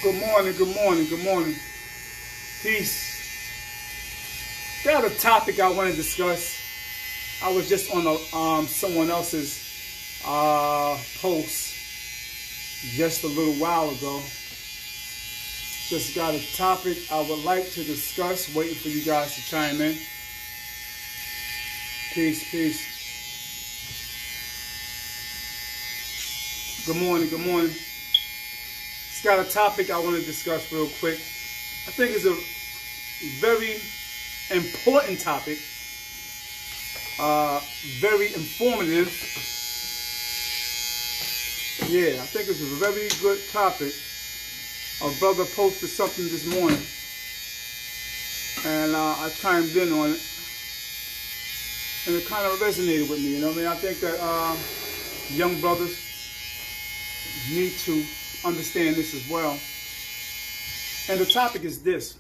Good morning, good morning, good morning. Peace. Got a topic I want to discuss. I was just on someone else's post just a little while ago. Just got a topic I would like to discuss. Waiting for you guys to chime in. Peace, peace. Good morning, good morning. Just got a topic I want to discuss real quick. I think it's a very important topic. Very informative. Yeah, I think it's a very good topic. A brother posted something this morning, and I chimed in on it, and it kind of resonated with me. You know what I mean? I think that young brothers need to understand this as well. And the topic is this.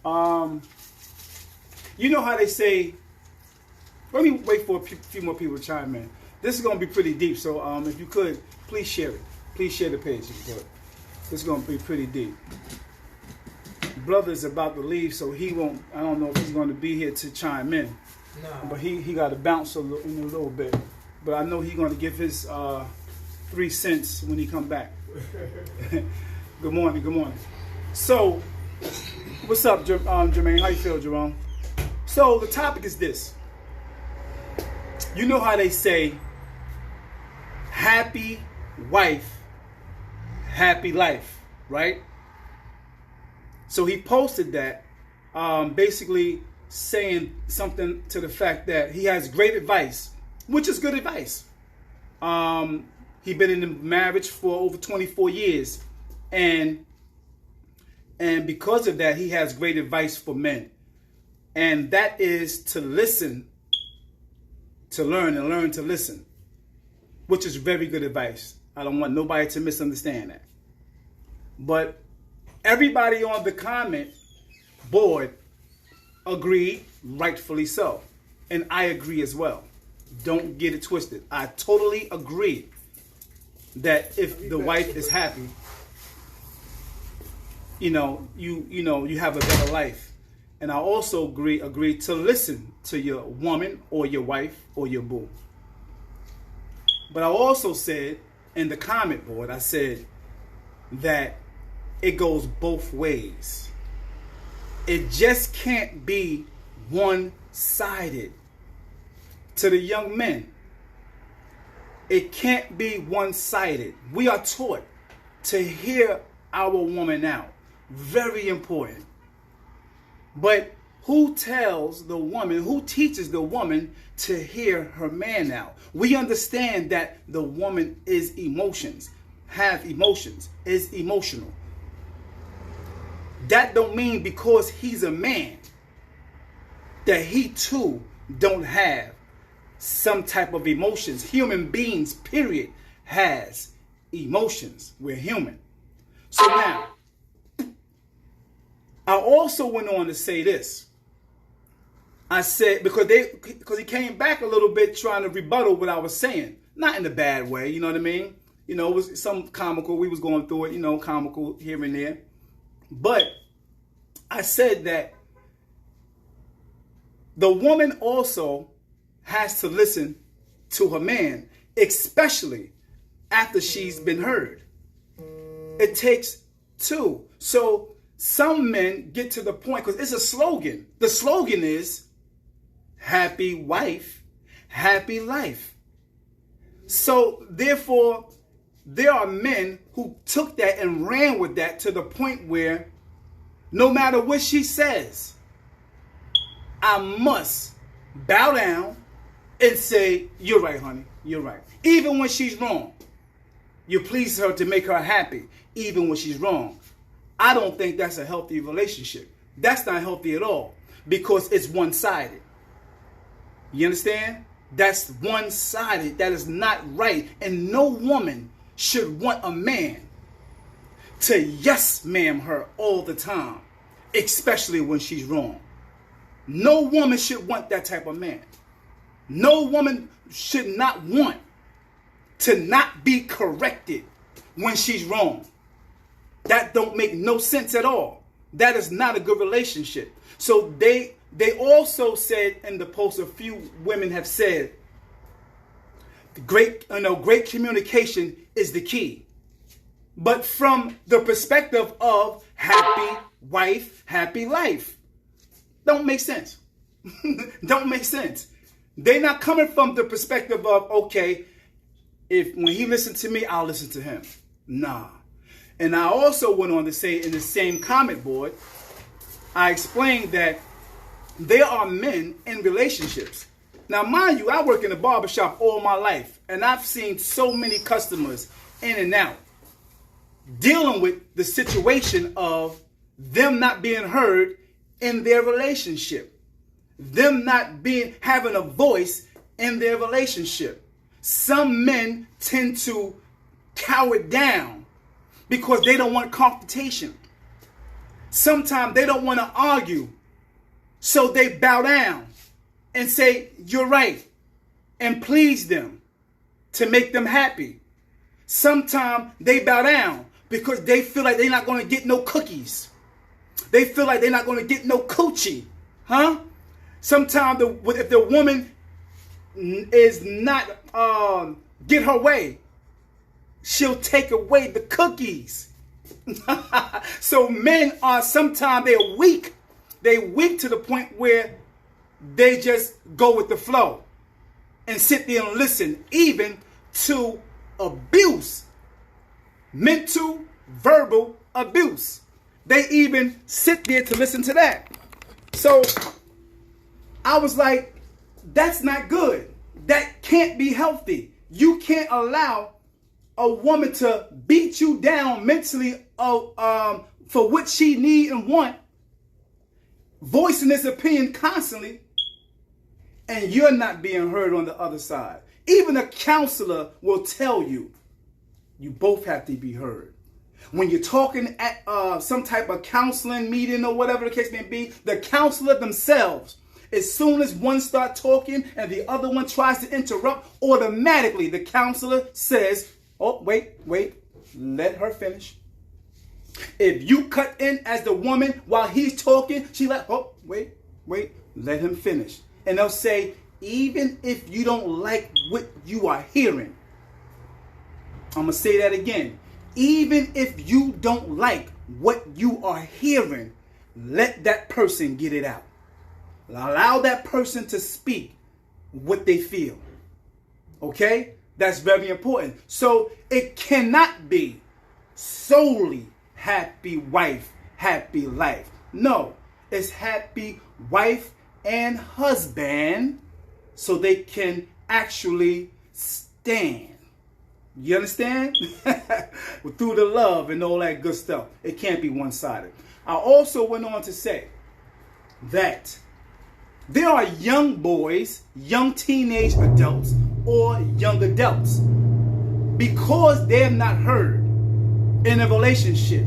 You know how they say, let me wait for a few more people to chime in. This is going to be pretty deep, so if you could, please share it. Please share the page if you could. This is going to be pretty deep. Brother's about to leave, so he won't, I don't know if he's going to be here to chime in. No. But he got to bounce in a little bit. But I know he's going to give his 3 cents when he come back. Good morning, good morning. So, what's up, Jermaine? How you feel, Jerome? So, the topic is this. You know how they say, happy wife, happy life, right? So he posted that, basically saying something to the fact that he has great advice, which is good advice. He's been in a marriage for over 24 years, and because of that, he has great advice for men, and that is to listen, to learn, and learn to listen, which is very good advice. I don't want nobody to misunderstand that. But everybody on the comment board agreed, rightfully so. And I agree as well. Don't get it twisted. I totally agree that if the wife is happy, you have a better life. And I also agree to listen to your woman or your wife or your boo. But I also said in the comment board, I said that it goes both ways. It just can't be one-sided. To the young men, it can't be one-sided. We are taught to hear our woman out. Very important. But who tells the woman, who teaches the woman to hear her man out? We understand that the woman is emotions, is emotional. That don't mean because he's a man that he too don't have some type of emotions. Human beings, period, has emotions. We're human. So now, I also went on to say this. I said, because he came back a little bit trying to rebuttal what I was saying. Not in a bad way, you know what I mean? You know, it was some comical. We was going through it, comical here and there. But I said that the woman also has to listen to her man, especially after she's been heard. It takes two. So some men get to the point, because it's a slogan. The slogan is, happy wife, happy life. So therefore, there are men who took that and ran with that to the point where no matter what she says, I must bow down and say, you're right, honey, you're right. Even when she's wrong, you please her to make her happy, even when she's wrong. I don't think that's a healthy relationship. That's not healthy at all, because it's one-sided. You understand? That's one-sided. That is not right. And no woman should want a man to yes ma'am her all the time, especially when she's wrong. No woman should want that type of man. No woman should not want to not be corrected when she's wrong. That don't make no sense at all. That is not a good relationship. So they also said in the post, a few women have said, great communication is the key. But from the perspective of happy wife, happy life, don't make sense. Don't make sense. They're not coming from the perspective of, okay, when he listens to me, I'll listen to him. Nah. And I also went on to say in the same comment board, I explained that there are men in relationships. Now, mind you, I work in a barbershop all my life, and I've seen so many customers in and out dealing with the situation of them not being heard in their relationship, them not having a voice in their relationship. Some men tend to cower down because they don't want confrontation. Sometimes they don't want to argue, so they bow down and say, you're right, and please them to make them happy. Sometimes they bow down because they feel like they're not going to get no cookies. They feel like they're not going to get no coochie. Sometimes if the woman is not get her way, she'll take away the cookies. So men are sometimes they're weak. They're weak to the point where they just go with the flow and sit there and listen, even to abuse, mental, verbal abuse. They even sit there to listen to that. So I was like, that's not good. That can't be healthy. You can't allow a woman to beat you down mentally for what she need and want, voicing this opinion constantly, and you're not being heard on the other side. Even a counselor will tell you, you both have to be heard. When you're talking at some type of counseling meeting or whatever the case may be, the counselor themselves, as soon as one starts talking and the other one tries to interrupt, automatically the counselor says, oh, wait, let her finish. If you cut in as the woman while he's talking, she like, oh, wait, let him finish. And they'll say, even if you don't like what you are hearing, I'm going to say that again. Even if you don't like what you are hearing, let that person get it out. Allow that person to speak what they feel. Okay? That's very important. So it cannot be solely happy wife, happy life. No, it's happy wife and husband so they can actually stand. You understand? Through the love and all that good stuff. It can't be one-sided. I also went on to say that there are young boys, young teenage adults, or young adults, because they're not heard in a relationship.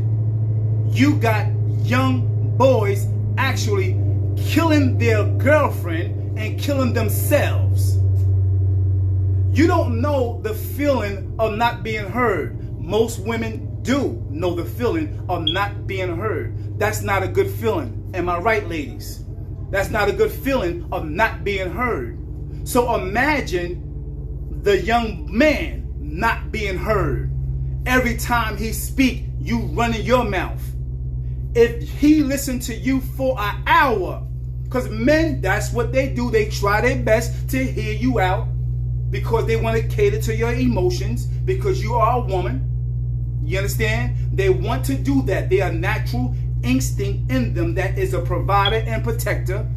You got young boys actually killing their girlfriend and killing themselves. You don't know the feeling of not being heard. Most women do know the feeling of not being heard. That's not a good feeling. Am I right, ladies? That's not a good feeling of not being heard. So imagine the young man not being heard. Every time he speak, you running your mouth. If he listened to you for an hour, because men, that's what they do. They try their best to hear you out because they want to cater to your emotions because you are a woman. You understand? They want to do that. They are natural instinct in them that is a provider and protector.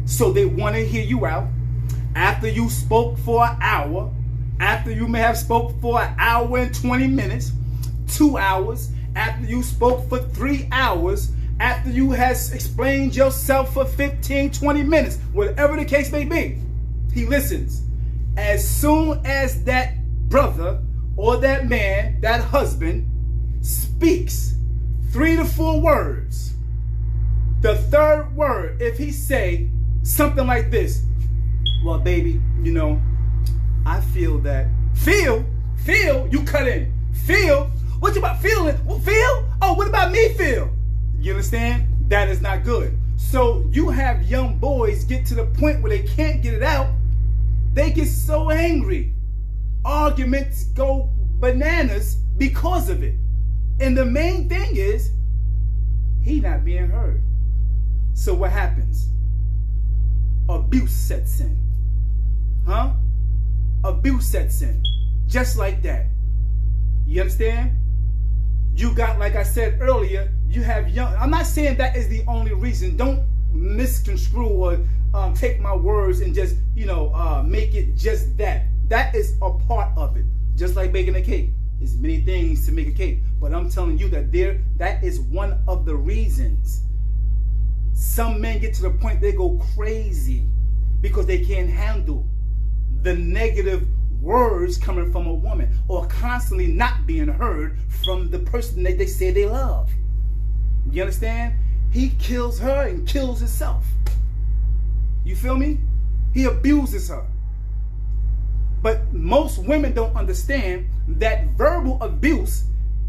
So they want to hear you out. After you spoke for an hour, after you may have spoke for an hour and 20 minutes, 2 hours, after you spoke for 3 hours, after you has explained yourself for 15, 20 minutes, whatever the case may be, he listens. As soon as that brother or that man, that husband, speaks 3 to 4 words, the third word, if he say something like this, well, baby, you know, I feel that. Feel, you cut in. Feel, What you about feeling? Well, feel? Oh, what about me feel? You understand? That is not good. So you have young boys get to the point where they can't get it out. They get so angry. Arguments go bananas because of it. And the main thing is, he not being heard. So what happens? Abuse sets in. Huh? Abuse sets in. Just like that. You understand? You got, like I said earlier, you have young. I'm not saying that is the only reason. Don't misconstrue or take my words and just, make it just that. That is a part of it. Just like baking a cake. There's many things to make a cake. But I'm telling you that that is one of the reasons. Some men get to the point they go crazy because they can't handle the negative words coming from a woman or constantly not being heard from the person that they say they love. You understand? He kills her and kills himself. You feel me? He abuses her. But most women don't understand that verbal abuse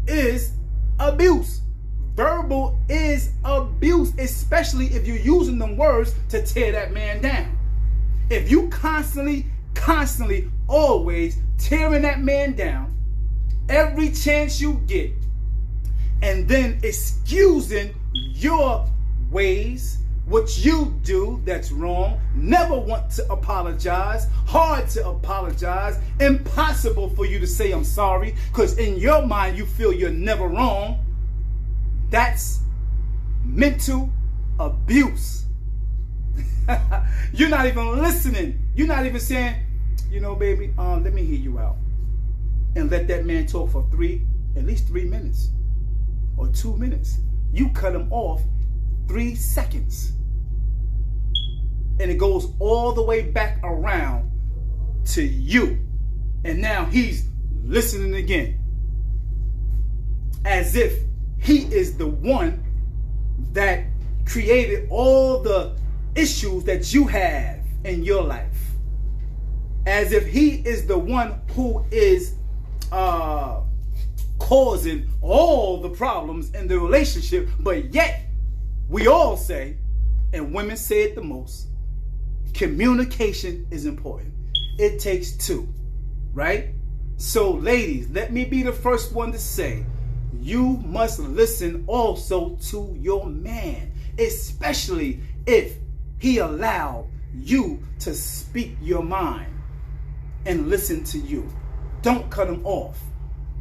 is abuse. Verbal is abuse, especially if you're using them words to tear that man down. If you constantly, always tearing that man down every chance you get, and then excusing your ways, what you do that's wrong, never want to apologize, hard to apologize, impossible for you to say I'm sorry, because in your mind you feel you're never wrong. That's mental abuse. You're not even listening. You're not even saying, baby, let me hear you out. And let that man talk for at least 3 minutes or 2 minutes. You cut him off 3 seconds. And it goes all the way back around to you. And now he's listening again. As if he is the one that created all the issues that you have in your life. As if he is the one who is causing all the problems in the relationship. But yet, we all say, and women say it the most, communication is important. It takes two, right? So ladies, let me be the first one to say, you must listen also to your man, especially if he allowed you to speak your mind and listen to you. Don't cut him off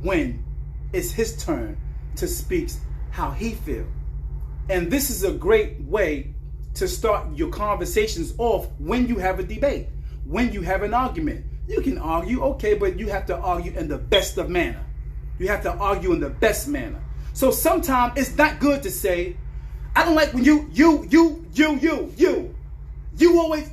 when it's his turn to speak how he feels. And this is a great way to start your conversations off when you have a debate, when you have an argument. You can argue, okay, but you have to argue in the best of manner. You have to argue in the best manner. So sometimes it's not good to say, I don't like when you always,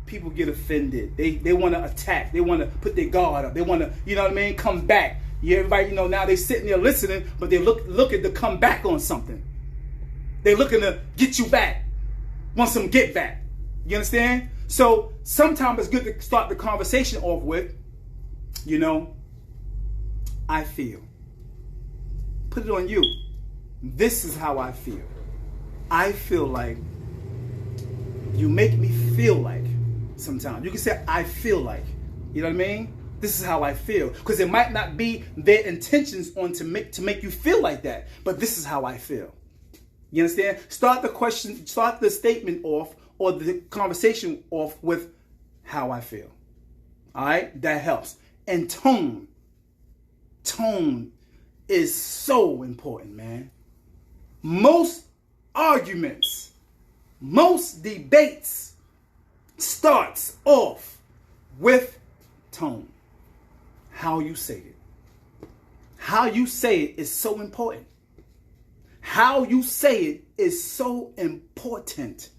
people get offended. They want to attack. They want to put their guard up. They want to, come back. Yeah, everybody, now they sitting there listening, but they looking to come back on something. They looking to get you back. Want some get back. You understand? So sometimes it's good to start the conversation off with, I feel. Put it on you. This is how I feel. I feel like you make me feel like sometimes. You can say, I feel like. You know what I mean? This is how I feel. Because it might not be their intentions to make you feel like that. But this is how I feel. You understand? Start the statement off or the conversation off with how I feel. All right? That helps. And tone. Tone is so important, man. Most arguments, most debates starts off with tone. How you say it. How you say it is so important. How you say it is so important.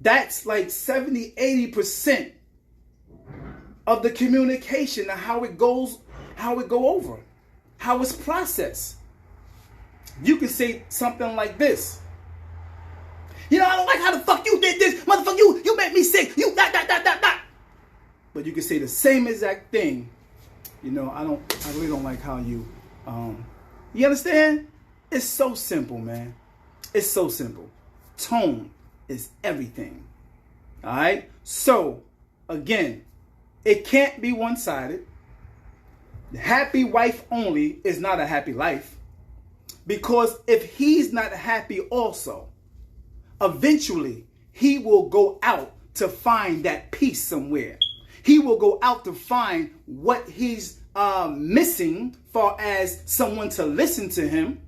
That's like 70, 80% of the communication and how it go over, how it's processed. You can say something like this. I don't like how the fuck you did this. Motherfucker, you made me sick. You that. But you can say the same exact thing You know, I really don't like how you, you understand? It's so simple, man. It's so simple. Tone is everything. All right? So, again, it can't be one-sided. Happy wife only is not a happy life. Because if he's not happy also, eventually he will go out to find that peace somewhere. He will go out to find what he's missing far as someone to listen to him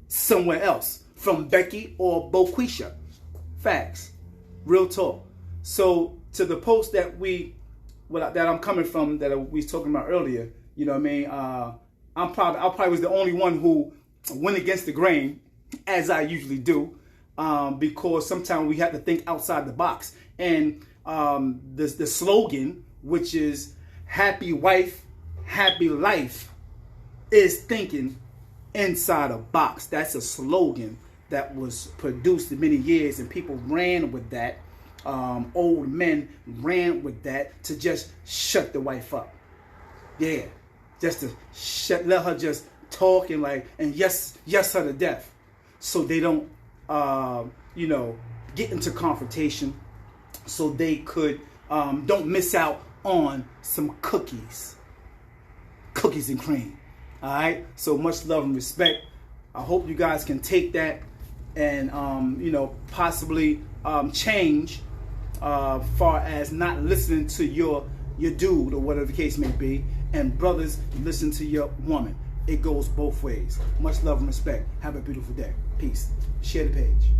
somewhere else, from Becky or Boquisha. Facts. Real talk. So to the post that I'm coming from, that we was talking about earlier, you know what I mean? I probably was the only one who went against the grain, as I usually do, because sometimes we have to think outside the box. And the slogan, which is happy wife, happy life, is thinking inside a box. That's a slogan that was produced in many years, and people ran with that. Old men ran with that to just shut the wife up. Yeah, just to let her just talk and yes her to death, so they don't get into confrontation, so they could don't miss out on some cookies and cream. All right, so much love and respect. I hope you guys can take that and possibly change far as not listening to your dude or whatever the case may be. And brothers, listen to your woman. It goes both ways. Much love and respect. Have a beautiful day. Peace. Share the page.